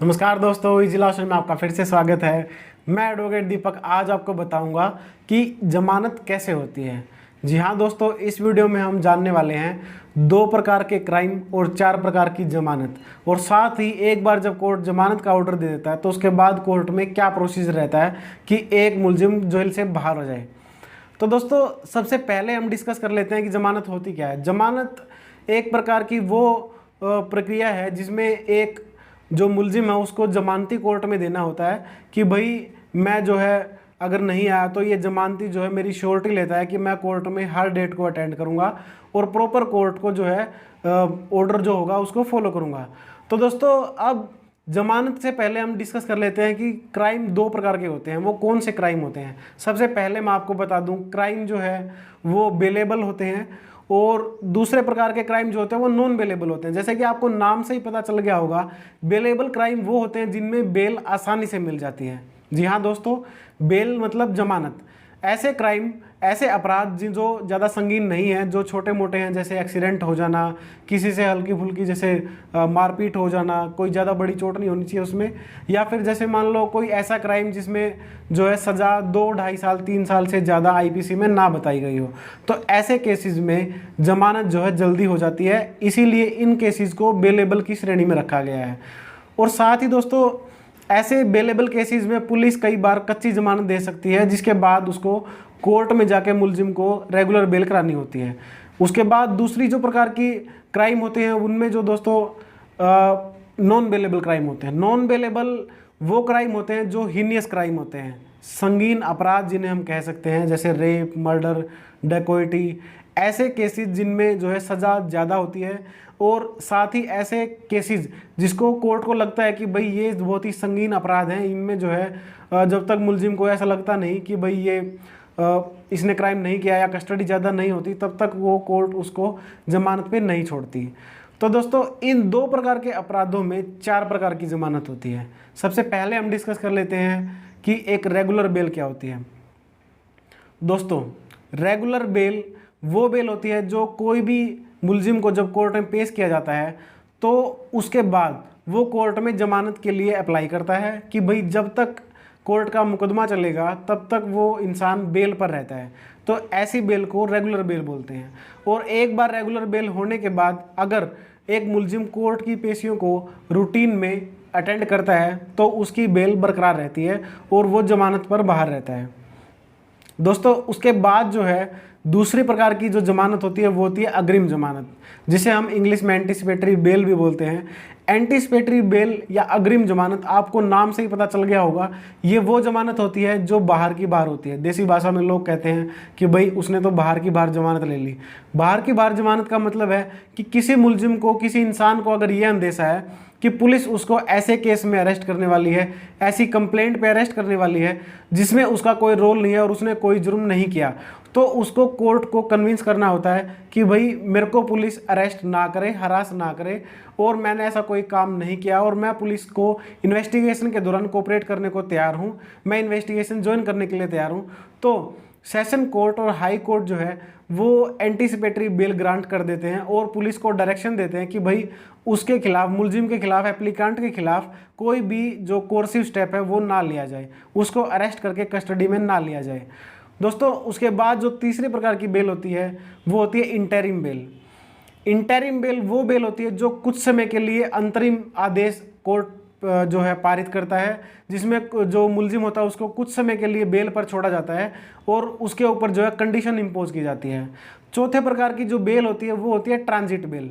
नमस्कार दोस्तों, इस जिला में आपका फिर से स्वागत है। मैं एडवोकेट दीपक आज आपको बताऊंगा कि जमानत कैसे होती है। जी हाँ दोस्तों, इस वीडियो में हम जानने वाले हैं 2 प्रकार के क्राइम और 4 प्रकार की जमानत, और साथ ही एक बार जब कोर्ट जमानत का ऑर्डर दे देता है तो उसके बाद कोर्ट में क्या प्रोसीजर रहता है कि एक मुलजिम जेल से बाहर हो जाए। तो दोस्तों, सबसे पहले हम डिस्कस कर लेते हैं कि जमानत होती क्या है। जमानत एक प्रकार की वो प्रक्रिया है जिसमें एक जो मुलजिम है उसको जमानती कोर्ट में देना होता है कि भाई मैं जो है अगर नहीं आया तो ये जमानती जो है मेरी श्योरिटी लेता है कि मैं कोर्ट में हर डेट को अटेंड करूंगा और प्रॉपर कोर्ट को जो है ऑर्डर जो होगा उसको फॉलो करूंगा। तो दोस्तों, अब जमानत से पहले हम डिस्कस कर लेते हैं कि क्राइम 2 प्रकार के होते हैं। वो कौन से क्राइम होते हैं? सबसे पहले मैं आपको बता दूं, क्राइम जो है वो बेलेबल होते हैं, और दूसरे प्रकार के क्राइम जो होते हैं वो नॉन बेलेबल होते हैं। जैसे कि आपको नाम से ही पता चल गया होगा, बेलेबल क्राइम वो होते हैं जिनमें बेल आसानी से मिल जाती है। जी हाँ दोस्तों, बेल मतलब जमानत। ऐसे क्राइम, ऐसे अपराध जो ज़्यादा संगीन नहीं हैं, जो छोटे मोटे हैं, जैसे एक्सीडेंट हो जाना, किसी से हल्की फुल्की जैसे मारपीट हो जाना, कोई ज़्यादा बड़ी चोट नहीं होनी चाहिए उसमें, या फिर जैसे मान लो कोई ऐसा क्राइम जिसमें जो है सज़ा 2-2.5 साल 3 साल से ज़्यादा आईपीसी में ना बताई गई हो, तो ऐसे केसेस में जमानत जो है जल्दी हो जाती है। इसीलिए इन केसेस को बेलेबल की श्रेणी में रखा गया है। और साथ ही दोस्तों, ऐसे बेलेबल केसेस में पुलिस कई बार कच्ची जमानत दे सकती है, जिसके बाद उसको कोर्ट में जाके मुलजिम को रेगुलर बेल करानी होती है। उसके बाद दूसरी जो प्रकार की क्राइम होते हैं उनमें जो दोस्तों नॉन बेलेबल क्राइम होते हैं। नॉन बेलेबल वो क्राइम होते हैं जो हीनियस क्राइम होते हैं, संगीन अपराध जिन्हें हम कह सकते हैं, जैसे रेप, मर्डर, डकैती, ऐसे केसेस जिनमें जो है सज़ा ज़्यादा होती है। और साथ ही ऐसे केसेस जिसको कोर्ट को लगता है कि भाई ये बहुत ही संगीन अपराध हैं, इनमें जो है जब तक मुलजिम को ऐसा लगता नहीं कि भाई ये इसने क्राइम नहीं किया या कस्टडी ज़्यादा नहीं होती, तब तक वो कोर्ट उसको जमानत पे नहीं छोड़ती। तो दोस्तों, इन 2 प्रकार के अपराधों में 4 प्रकार की जमानत होती है। सबसे पहले हम डिस्कस कर लेते हैं कि एक रेगुलर बेल क्या होती है। दोस्तों, रेगुलर बेल वो बेल होती है जो कोई भी मुलजिम को जब कोर्ट में पेश किया जाता है तो उसके बाद वो कोर्ट में जमानत के लिए अप्लाई करता है कि भाई जब तक कोर्ट का मुकदमा चलेगा तब तक वो इंसान बेल पर रहता है। तो ऐसी बेल को रेगुलर बेल बोलते हैं। और एक बार रेगुलर बेल होने के बाद अगर एक मुलजिम कोर्ट की पेशियों को रूटीन में अटेंड करता है तो उसकी बेल बरकरार रहती है और वो जमानत पर बाहर रहता है। दोस्तों, उसके बाद जो है दूसरी प्रकार की जो जमानत होती है वो होती है अग्रिम जमानत, जिसे हम इंग्लिश में एंटीसिपेटरी बेल भी बोलते हैं। एंटीसिपेटरी बेल या अग्रिम जमानत, आपको नाम से ही पता चल गया होगा, ये वो जमानत होती है जो बाहर की बाहर होती है। देसी भाषा में लोग कहते हैं कि भाई उसने तो बाहर की बाहर जमानत ले ली। बाहर की बाहर जमानत का मतलब है कि किसी मुलजिम को, किसी इंसान को अगर ये अंदेशा है कि पुलिस उसको ऐसे केस में अरेस्ट करने वाली है, ऐसी कंप्लेंट पे अरेस्ट करने वाली है जिसमें उसका कोई रोल नहीं है और उसने कोई जुर्म नहीं किया, तो उसको कोर्ट को कन्विंस करना होता है कि भाई मेरे को पुलिस अरेस्ट ना करे, हरास ना करे, और मैंने ऐसा कोई काम नहीं किया और मैं पुलिस को इन्वेस्टिगेशन के दौरान कोऑपरेट करने को तैयार हूँ, मैं इन्वेस्टिगेशन ज्वाइन करने के लिए तैयार हूँ। तो सेशन कोर्ट और हाई कोर्ट जो है वो एंटीसिपेटरी बेल ग्रांट कर देते हैं और पुलिस को डायरेक्शन देते हैं कि भाई उसके खिलाफ, मुलजिम के खिलाफ, एप्लीकांट के खिलाफ कोई भी जो कोर्सिव स्टेप है वो ना लिया जाए, उसको अरेस्ट करके कस्टडी में ना लिया जाए। दोस्तों, उसके बाद जो तीसरे प्रकार की बेल होती है वो होती है इंटरिम बेल। इंटरिम बेल वो बेल होती है जो कुछ समय के लिए अंतरिम आदेश कोर्ट जो है पारित करता है, जिसमें जो मुलजिम होता है उसको कुछ समय के लिए बेल पर छोड़ा जाता है और उसके ऊपर जो है कंडीशन इम्पोज की जाती है। चौथे प्रकार की जो बेल होती है वो होती है ट्रांजिट बेल।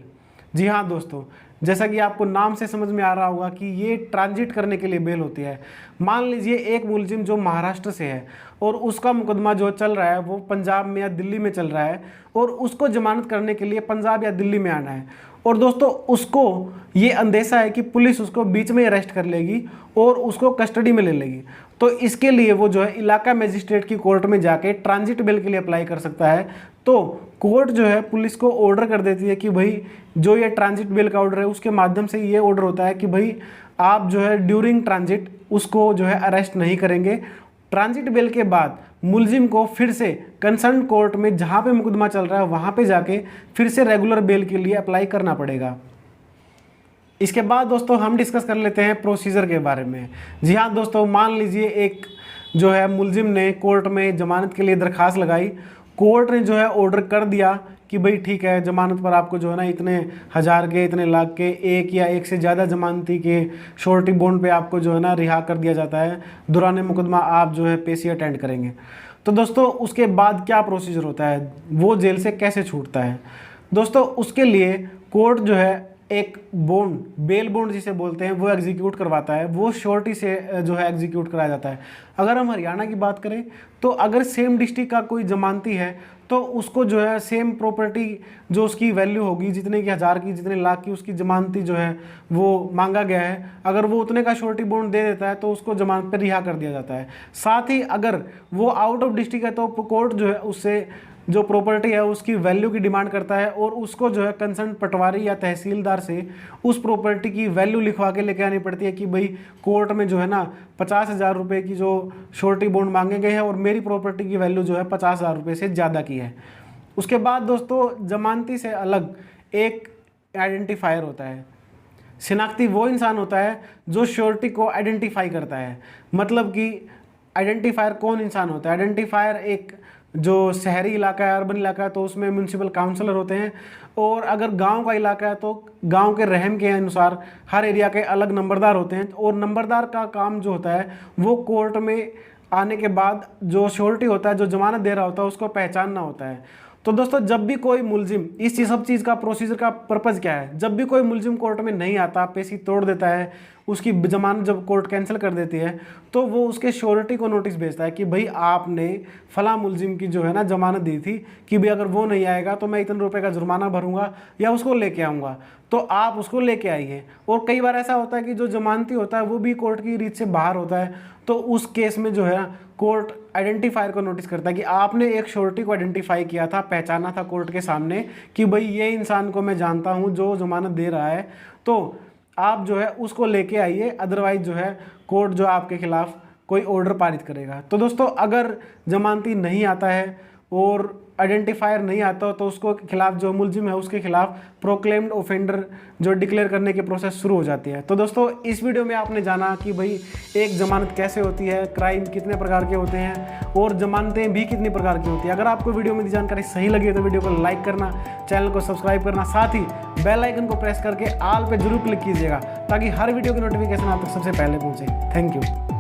जी हाँ दोस्तों, जैसा कि आपको नाम से समझ में आ रहा होगा कि ये ट्रांजिट करने के लिए बेल होती है। मान लीजिए एक मुलजिम जो महाराष्ट्र से है और उसका मुकदमा जो चल रहा है वो पंजाब में या दिल्ली में चल रहा है और उसको जमानत करने के लिए पंजाब या दिल्ली में आना है, और दोस्तों उसको ये अंदेशा है कि पुलिस उसको बीच में अरेस्ट कर लेगी और उसको कस्टडी में ले लेगी। तो इसके लिए वो जो है इलाका मजिस्ट्रेट की कोर्ट में जाके ट्रांजिट बेल के लिए अप्लाई कर सकता है। तो कोर्ट जो है पुलिस को ऑर्डर कर देती है कि भाई जो ये ट्रांजिट बेल का ऑर्डर है उसके माध्यम से ये ऑर्डर होता है कि भाई आप जो है ड्यूरिंग ट्रांजिट उसको जो है अरेस्ट नहीं करेंगे। ट्रांजिट बेल के बाद मुलजिम को फिर से कंसर्न कोर्ट में जहाँ पे मुकदमा चल रहा है वहाँ पे जाके फिर से रेगुलर बेल के लिए अप्लाई करना पड़ेगा। इसके बाद दोस्तों हम डिस्कस कर लेते हैं प्रोसीजर के बारे में। जी हाँ दोस्तों, मान लीजिए एक जो है मुलजिम ने कोर्ट में ज़मानत के लिए दरख्वास्त लगाई, कोर्ट ने जो है ऑर्डर कर दिया कि भाई ठीक है, ज़मानत पर आपको जो है ना इतने हज़ार के, इतने लाख के, एक या एक से ज़्यादा ज़मानती के श्योरिटी बॉन्ड पे आपको जो है ना रिहा कर दिया जाता है, दौरान मुकदमा आप जो है पेशी अटेंड करेंगे। तो दोस्तों उसके बाद क्या प्रोसीजर होता है, वो जेल से कैसे छूटता है? दोस्तों उसके लिए कोर्ट जो है एक बॉन्ड, बेल बॉन्ड जिसे बोलते हैं, वो एग्जीक्यूट करवाता है, वो श्योरिटी से जो है एग्जीक्यूट कराया जाता है। अगर हम हरियाणा की बात करें तो अगर सेम डिस्ट्रिक्ट का कोई जमानती है तो उसको जो है सेम प्रॉपर्टी जो उसकी वैल्यू होगी, जितने की हज़ार की, जितने लाख की उसकी जमानती जो है वो मांगा गया है, अगर वो उतने का श्योरिटी बॉन्ड दे देता है तो उसको जमानत पर रिहा कर दिया जाता है। साथ ही अगर वो आउट ऑफ डिस्ट्रिक्ट है तो कोर्ट जो है उससे जो प्रॉपर्टी है उसकी वैल्यू की डिमांड करता है और उसको जो है कंसर्न पटवारी या तहसीलदार से उस प्रॉपर्टी की वैल्यू लिखवा के लेके आनी पड़ती है कि भाई कोर्ट में जो है ना 50,000 रुपये की जो श्योरिटी बॉन्ड मांगे गए हैं और मेरी प्रॉपर्टी की वैल्यू जो है 50,000 रुपये से ज़्यादा की है। उसके बाद दोस्तों जमानती से अलग एक आइडेंटिफायर होता है। शिनाख्ती वो इंसान होता है जो श्योरिटी को आइडेंटिफाई करता है। मतलब कि आइडेंटिफायर कौन इंसान होता है? आइडेंटिफायर एक जो शहरी इलाका है, अर्बन इलाका है, तो उसमें म्यूनसिपल काउंसलर होते हैं, और अगर गांव का इलाका है तो गांव के रहम के अनुसार हर एरिया के अलग नंबरदार होते हैं। और नंबरदार का काम जो होता है वो कोर्ट में आने के बाद जो श्योरिटी होता है, जो जमानत दे रहा होता है, उसको पहचानना होता है। तो दोस्तों जब भी कोई मुलजिम, इस सब चीज़ का प्रोसीजर का पर्पज़ क्या है, जब भी कोई मुलजिम कोर्ट में नहीं आता, पेशी तोड़ देता है, उसकी जमानत जब कोर्ट कैंसिल कर देती है तो वो उसके श्योरिटी को नोटिस भेजता है कि भाई आपने फला मुलजिम की जो है ना जमानत दी थी कि भाई अगर वो नहीं आएगा तो मैं इतने रुपए का जुर्माना भरूंगा या उसको लेके आऊँगा, तो आप उसको लेके आइए। और कई बार ऐसा होता है कि जो जमानती होता है वो भी कोर्ट की रीच से बाहर होता है, तो उस केस में जो है कोर्ट आइडेंटिफायर को नोटिस करता है कि आपने एक श्योरिटी को आइडेंटिफाई किया था, पहचाना था कोर्ट के सामने कि भाई ये इंसान को मैं जानता हूँ जो जमानत दे रहा है, तो आप जो है उसको लेके आइए, अदरवाइज जो है कोर्ट जो आपके खिलाफ कोई ऑर्डर पारित करेगा। तो दोस्तों अगर जमानती नहीं आता है और आइडेंटिफायर नहीं आता हो तो उसको खिलाफ, जो मुलजिम है उसके खिलाफ प्रोक्लेम्ड ऑफेंडर जो डिक्लेयर करने की प्रोसेस शुरू हो जाती है। तो दोस्तों इस वीडियो में आपने जाना कि भाई एक जमानत कैसे होती है, क्राइम कितने प्रकार के होते हैं और जमानतें भी कितनी प्रकार की होती है। अगर आपको वीडियो में दी जानकारी सही लगी तो वीडियो को लाइक करना, चैनल को सब्सक्राइब करना, साथ ही बेल आइकन को प्रेस करके ऑल पे जरूर क्लिक कीजिएगा ताकि हर वीडियो की नोटिफिकेशन आप तक सबसे पहले पहुँचे। Thank you.